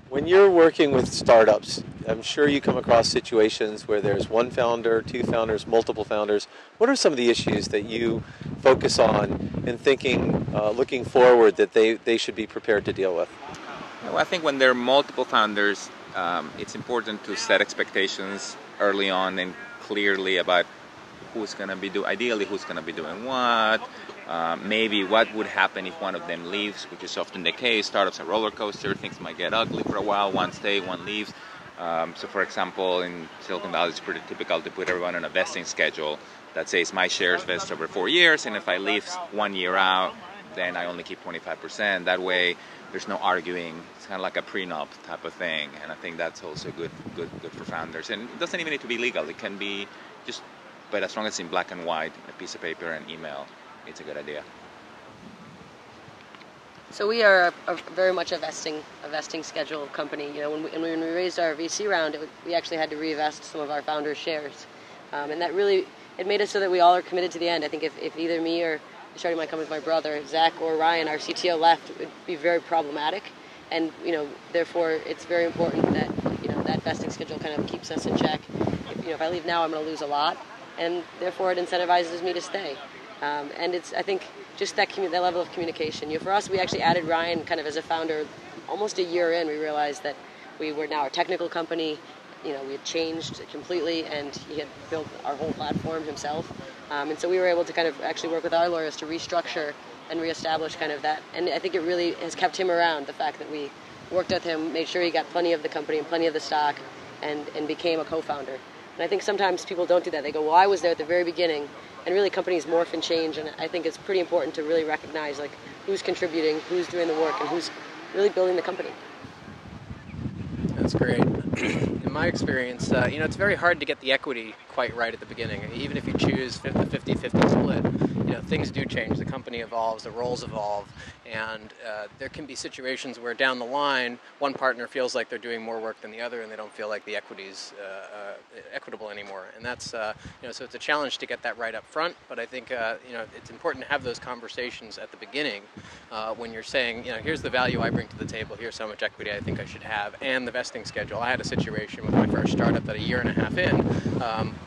When you're working with startups, I'm sure you come across situations where there's one founder, two founders, multiple founders. What are some of the issues that you focus on in thinking, looking forward, that they should be prepared to deal with? Well, I think when there are multiple founders, it's important to set expectations early on and clearly about who's going to be ideally who's going to be doing what. Maybe what would happen if one of them leaves, which is often the case. Startups are roller coaster. Things might get ugly for a while. One stays, one leaves. So, for example, in Silicon Valley, it's pretty typical to put everyone on a vesting schedule that says my shares vest over 4 years, and if I leave 1 year out, then I only keep 25%. That way, there's no arguing. It's kind of like a prenup type of thing, and I think that's also good for founders. And it doesn't even need to be legal. It can be just, but as long as it's in black and white, a piece of paper and email, it's a good idea. So we are very much a vesting schedule company. You know, when we raised our VC round, we actually had to reinvest some of our founders' shares, and that really it made it so that we all are committed to the end. I think if either me or starting my company with my brother, Zach, or Ryan, our CTO, left, it would be very problematic. And therefore, it's very important that that vesting schedule kind of keeps us in check. If I leave now, I'm going to lose a lot, and therefore it incentivizes me to stay. And it's, I think, just that level of communication. For us, we actually added Ryan kind of as a founder almost a year in. We realized that we were now a technical company. We had changed completely, and he had built our whole platform himself. And so we were able to kind of actually work with our lawyers to restructure and reestablish kind of that. And I think it really has kept him around, the fact that we worked with him, made sure he got plenty of the company and plenty of the stock, and became a co-founder. And I think sometimes people don't do that. They go, well, I was there at the very beginning. And really companies morph and change, and I think it's pretty important to really recognize like who's contributing, who's doing the work, and who's really building the company. That's great. In my experience, it's very hard to get the equity quite right at the beginning. Even if you choose the 50-50 split, things do change. The company evolves, the roles evolve, and there can be situations where down the line, one partner feels like they're doing more work than the other, and they don't feel like the equity's equitable anymore. And that's, so it's a challenge to get that right up front. But I think, it's important to have those conversations at the beginning when you're saying, here's the value I bring to the table, here's how much equity I think I should have, and the vesting schedule. I had a situation with my first startup that a year and a half in,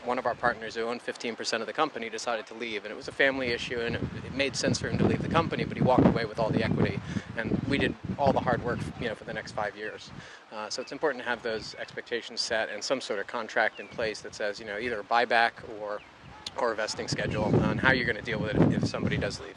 one of our partners who owned 15% of the company decided to leave, and it was a family issue, and it made sense for him to leave the company, but he walked away with all the equity, and we did all the hard work, for the next 5 years. So it's important to have those expectations set and some sort of contract in place that says, either a buyback or a vesting schedule on how you're going to deal with it if somebody does leave.